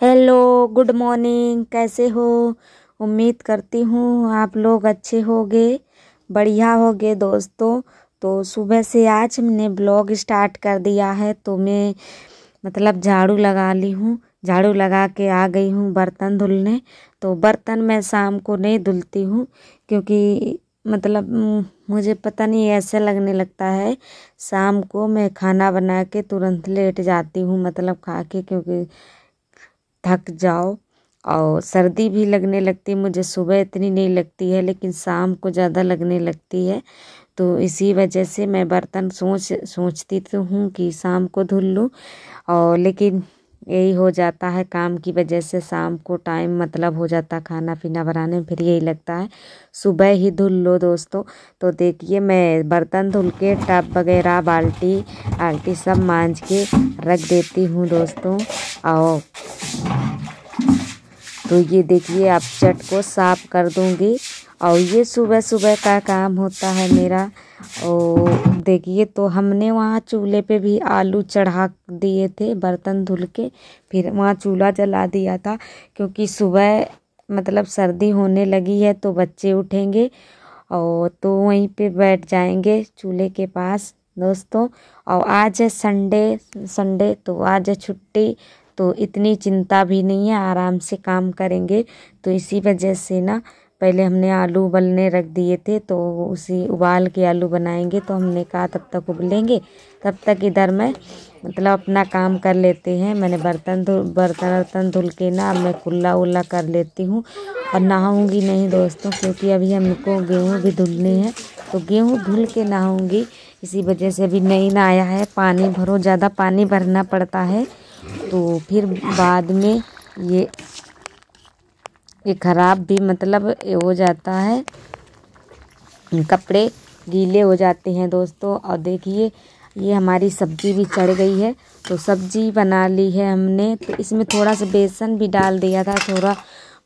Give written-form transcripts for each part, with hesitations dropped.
Hello, good morning. कैसे हो? उम्मीद करती हूँ आप लोग अच्छे होगे, बढ़िया होगे दोस्तों। तो सुबह से आज हमने ब्लॉग स्टार्ट कर दिया है। तो मैं झाड़ू लगा ली हूँ, झाड़ू लगा के आ गई हूँ बर्तन धुलने। तो बर्तन मैं शाम को नहीं धुलती हूँ क्योंकि मुझे पता नहीं ऐसा लगने लगता है। शाम को मैं खाना बना के तुरंत लेट जाती हूँ, खा के, क्योंकि थक जाओ और सर्दी भी लगने लगती है। मुझे सुबह इतनी नहीं लगती है लेकिन शाम को ज़्यादा लगने लगती है। तो इसी वजह से मैं बर्तन सोचती तो हूँ कि शाम को धुल लूँ, और लेकिन यही हो जाता है काम की वजह से। शाम को टाइम हो जाता खाना पीना बनाने में, फिर यही लगता है सुबह ही धुल लो दोस्तों। तो देखिए मैं बर्तन धुल के टब वगैरह बाल्टी आल्टी सब मांज के रख देती हूँ दोस्तों। और तो ये देखिए अब चट को साफ कर दूंगी, और ये सुबह सुबह का काम होता है मेरा। और देखिए तो हमने वहाँ चूल्हे पे भी आलू चढ़ा दिए थे बर्तन धुल के, फिर वहाँ चूल्हा जला दिया था क्योंकि सुबह सर्दी होने लगी है तो बच्चे उठेंगे और तो वहीं पे बैठ जाएंगे चूल्हे के पास दोस्तों। और आज है संडे तो आज है छुट्टी, तो इतनी चिंता भी नहीं है, आराम से काम करेंगे। तो इसी वजह से ना पहले हमने आलू उबलने रख दिए थे, तो उसी उबाल के आलू बनाएंगे। तो हमने कहा तब तक उबलेंगे, तब तक इधर मैं अपना काम कर लेते हैं। मैंने बर्तन धुल के ना अब मैं कुल्ला उल्ला कर लेती हूँ, और नहाऊंगी नहीं दोस्तों क्योंकि अभी हमको गेहूँ भी धुलनी है। तो गेहूँ धुल के नहाऊंगी, इसी वजह से अभी नहीं नहाया है। पानी भरो, ज़्यादा पानी भरना पड़ता है तो फिर बाद में ये खराब भी हो जाता है, कपड़े गीले हो जाते हैं दोस्तों। और देखिए ये हमारी सब्जी भी चढ़ गई है, तो सब्जी बना ली है हमने। तो इसमें थोड़ा सा बेसन भी डाल दिया था, थोड़ा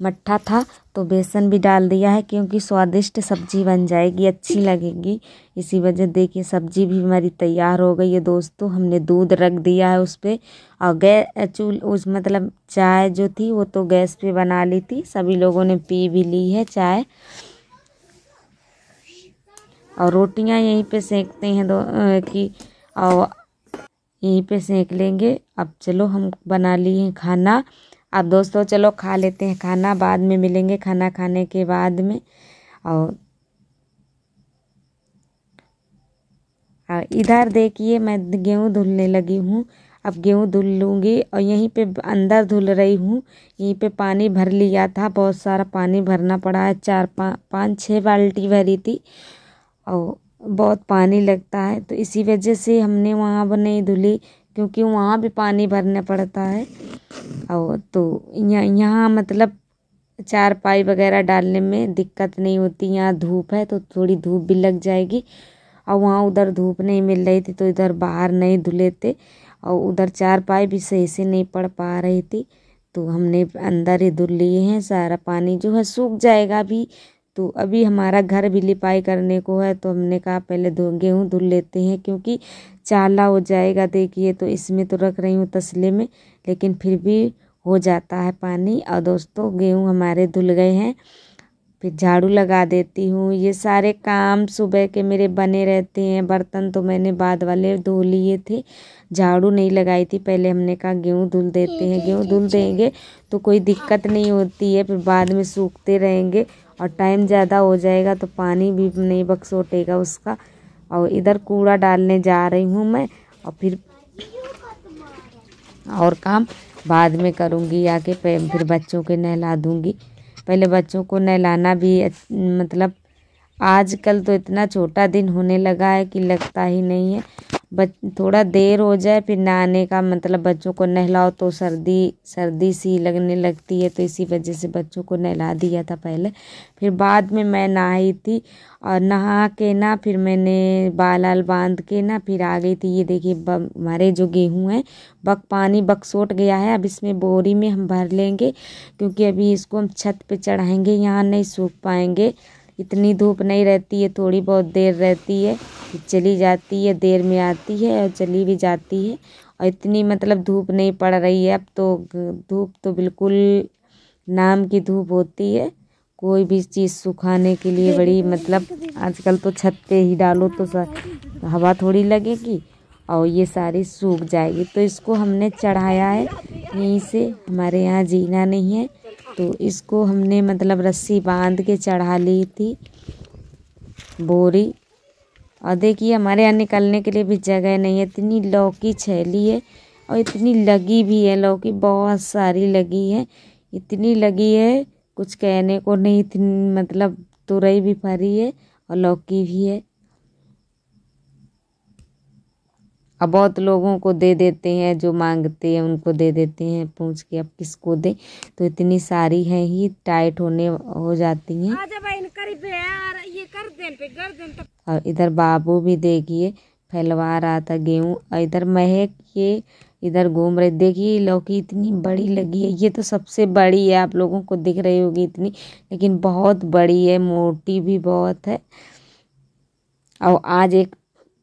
मट्ठा था तो बेसन भी डाल दिया है क्योंकि स्वादिष्ट सब्जी बन जाएगी, अच्छी लगेगी। इसी वजह देखिए सब्जी भी हमारी तैयार हो गई है दोस्तों। हमने दूध रख दिया है उस पर, और चाय जो थी वो तो गैस पे बना ली थी, सभी लोगों ने पी भी ली है चाय। और रोटियां यहीं पे सेकते हैं और यहीं पे सेक लेंगे। अब चलो हम बना लिए खाना, अब दोस्तों चलो खा लेते हैं खाना, बाद में मिलेंगे खाना खाने के बाद में। और इधर देखिए मैं गेहूँ धुलने लगी हूँ, अब गेहूँ धुल लूँगी। और यहीं पे अंदर धुल रही हूँ, यहीं पे पानी भर लिया था, बहुत सारा पानी भरना पड़ा है, 4-5-6 बाल्टी भरी थी और बहुत पानी लगता है। तो इसी वजह से हमने वहाँ नहीं धुली क्योंकि वहाँ भी पानी भरना पड़ता है। और तो यहाँ चारपाई वगैरह डालने में दिक्कत नहीं होती, यहाँ धूप है तो थोड़ी धूप भी लग जाएगी। और वहाँ उधर धूप नहीं मिल रही थी तो इधर बाहर नहीं धुले थे, और उधर चारपाई भी सही से नहीं पड़ पा रही थी तो हमने अंदर ही धुल लिए हैं। सारा पानी जो है सूख जाएगा भी। तो अभी हमारा घर भी लिपाई करने को है, तो हमने कहा पहले गेहूँ धुल लेते हैं क्योंकि चाला हो जाएगा। देखिए तो इसमें तो रख रही हूँ तसले में, लेकिन फिर भी हो जाता है पानी। और दोस्तों गेहूँ हमारे धुल गए हैं, फिर झाड़ू लगा देती हूँ। ये सारे काम सुबह के मेरे बने रहते हैं। बर्तन तो मैंने बाद वाले धो लिए थे, झाड़ू नहीं लगाई थी। पहले हमने कहा गेहूँ धुल देते हैं, गेहूँ धुल देंगे तो कोई दिक्कत नहीं होती है, फिर बाद में सूखते रहेंगे और टाइम ज़्यादा हो जाएगा तो पानी भी नहीं बक्सोटेगा उसका। और इधर कूड़ा डालने जा रही हूँ मैं, और फिर और काम बाद में करूँगी आके, फिर बच्चों के नहला दूँगी। पहले बच्चों को नहलाना भी आजकल तो इतना छोटा दिन होने लगा है कि लगता ही नहीं है। थोड़ा देर हो जाए फिर नहाने का बच्चों को नहलाओ तो सर्दी सी लगने लगती है, तो इसी वजह से बच्चों को नहला दिया था पहले। फिर बाद में मैं नहाई थी, और नहा के ना फिर मैंने बाल बांध के ना फिर आ गई थी। ये देखिए हमारे जो गेहूँ हैं पानी बकसोट गया है। अब इसमें बोरी में हम भर लेंगे क्योंकि अभी इसको हम छत पे चढ़ाएंगे, यहाँ नहीं सूख पाएंगे। इतनी धूप नहीं रहती है, थोड़ी बहुत देर रहती है, चली जाती है, देर में आती है और चली भी जाती है। और इतनी मतलब धूप नहीं पड़ रही है। अब तो धूप तो बिल्कुल नाम की धूप होती है। कोई भी चीज़ सुखाने के लिए बड़ी मतलब आजकल तो छत पे ही डालो तो हवा थोड़ी लगेगी और ये सारी सूख जाएगी। तो इसको हमने चढ़ाया है यहीं से, हमारे यहाँ जीना नहीं है तो इसको हमने मतलब रस्सी बांध के चढ़ा ली थी बोरी। और देखिए हमारे यहाँ निकलने के लिए भी जगह नहीं है। इतनी लौकी छैली है और इतनी लगी भी है, लौकी बहुत सारी लगी है, इतनी लगी है कुछ कहने को नहीं। इतनी मतलब तुरई भी फरी है और लौकी भी है। अब बहुत लोगों को दे देते हैं, जो मांगते हैं उनको दे देते हैं पूछ के अब किसको दे। तो इतनी सारी हैं ही टाइट हो जाती हैं। और इधर बाबू भी देखिए फैलवा रहा था गेहूँ और इधर महक ये इधर घूम रहे। देखिए लौकी इतनी बड़ी लगी है, ये तो सबसे बड़ी है, आप लोगों को दिख रही होगी इतनी, लेकिन बहुत बड़ी है, मोटी भी बहुत है। और आज एक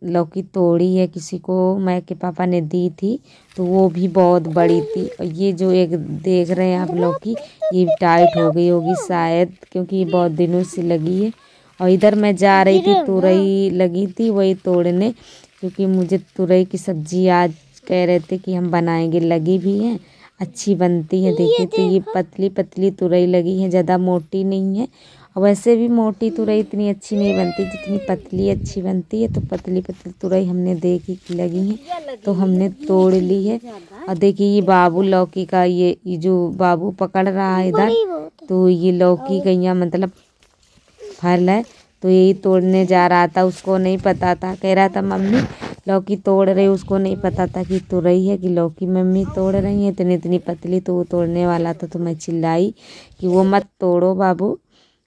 लौकी तोड़ी है किसी को, मैं के पापा ने दी थी तो वो भी बहुत बड़ी थी। और ये जो एक देख रहे हैं आप लौकी, ये टाइट हो गई होगी शायद, क्योंकि ये बहुत दिनों से लगी है। और इधर मैं जा रही थी, तुरई लगी थी वही तोड़ने, क्योंकि मुझे तुरई की सब्जी आज कह रहे थे कि हम बनाएंगे, लगी भी है, अच्छी बनती है। देखिए तो ये पतली पतली तुरई लगी है, ज़्यादा मोटी नहीं है। और वैसे भी मोटी तुरई इतनी अच्छी नहीं बनती जितनी पतली अच्छी बनती है। तो पतली पतली तुरई हमने देखी कि लगी है तो हमने तोड़ ली है। और देखिए ये बाबू लौकी का ये जो बाबू पकड़ रहा है इधर, तो ये लौकी का यहाँ मतलब फल है, तो यही तोड़ने जा रहा था। उसको नहीं पता था, कह रहा था मम्मी लौकी तोड़ रही, उसको नहीं पता था कि तुरई है कि लौकी मम्मी तोड़ रही है इतनी इतनी पतली। तो वो तोड़ने वाला था तो मैं चिल्लाई कि वो मत तोड़ो बाबू।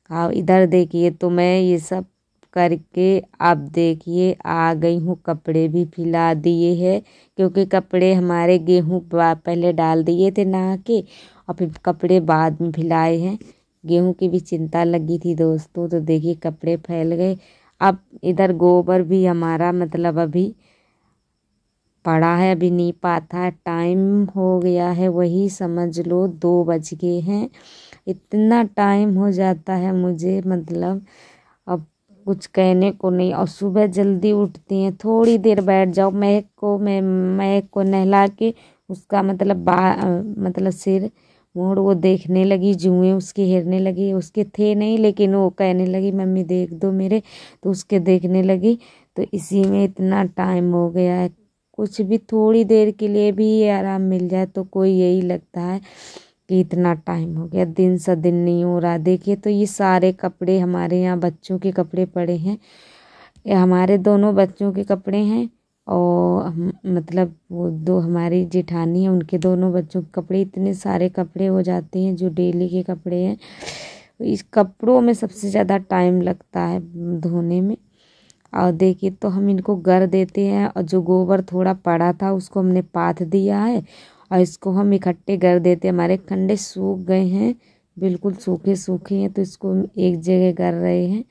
हाँ इधर देखिए तो मैं ये सब करके अब देखिए आ गई हूँ। कपड़े भी फैला दिए हैं, क्योंकि कपड़े हमारे गेहूँ पहले डाल दिए थे नहा के और फिर कपड़े बाद में फैलाए हैं। गेहूँ की भी चिंता लगी थी दोस्तों, तो देखिए कपड़े फैल गए। अब इधर गोबर भी हमारा मतलब अभी पड़ा है, अभी नहीं पाता है। टाइम हो गया है, वही समझ लो 2 बज गए हैं। इतना टाइम हो जाता है मुझे मतलब अब कुछ कहने को नहीं। और सुबह जल्दी उठती हैं, थोड़ी देर बैठ जाओ, महक को नहला के उसका मतलब सिर मोड़ वो देखने लगी, जुएं उसके हेरने लगी। उसके थे नहीं लेकिन वो कहने लगी मम्मी देख दो मेरे, तो उसके देखने लगी। तो इसी में इतना टाइम हो गया है। कुछ भी थोड़ी देर के लिए भी आराम मिल जाए तो कोई यही लगता है कि इतना टाइम हो गया, दिन सा दिन नहीं हो रहा। देखिए तो ये सारे कपड़े हमारे यहाँ बच्चों के कपड़े पड़े हैं, ये हमारे दोनों बच्चों के कपड़े हैं। और मतलब वो 2 हमारी जेठानी है, उनके दोनों बच्चों के कपड़े, इतने सारे कपड़े हो जाते हैं जो डेली के कपड़े हैं। इस कपड़ों में सबसे ज़्यादा टाइम लगता है धोने में। और देखिए तो हम इनको गर देते हैं, और जो गोबर थोड़ा पड़ा था उसको हमने पाथ दिया है और इसको हम इकट्ठे कर देते हैं। हमारे कंडे सूख गए हैं, बिल्कुल सूखे सूखे हैं, तो इसको एक जगह कर रहे हैं।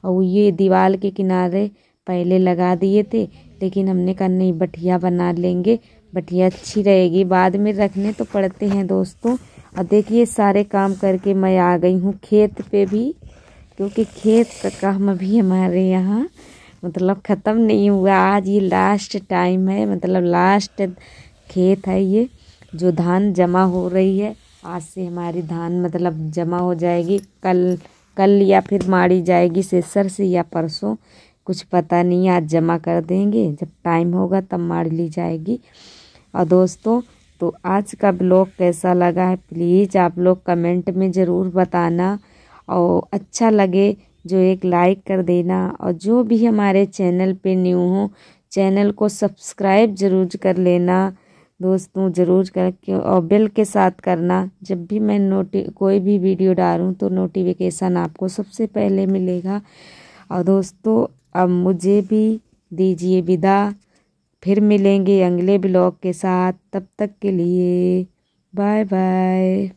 और ये दीवार के किनारे पहले लगा दिए थे, लेकिन हमने कहा नहीं बठिया बना लेंगे, बठिया अच्छी रहेगी, बाद में रखने तो पड़ते हैं दोस्तों। और देखिए सारे काम करके मैं आ गई हूँ खेत पे भी, क्योंकि खेत का काम अभी हमारे यहाँ मतलब ख़त्म नहीं हुआ। आज ये लास्ट टाइम है, मतलब लास्ट खेत है ये, जो धान जमा हो रही है। आज से हमारी धान मतलब जमा हो जाएगी, कल या फिर मारी जाएगी सेसर से या परसों, कुछ पता नहीं। आज जमा कर देंगे, जब टाइम होगा तब मार ली जाएगी। और दोस्तों तो आज का ब्लॉग कैसा लगा है प्लीज़ आप लोग कमेंट में ज़रूर बताना, और अच्छा लगे जो एक लाइक कर देना। और जो भी हमारे चैनल पे न्यू हो चैनल को सब्सक्राइब ज़रूर कर लेना दोस्तों, ज़रूर करके, और बेल के साथ करना। जब भी मैं कोई भी वीडियो डालूँ तो नोटिफिकेशन आपको सबसे पहले मिलेगा। और दोस्तों अब मुझे भी दीजिए विदा, फिर मिलेंगे अगले ब्लॉग के साथ, तब तक के लिए बाय बाय।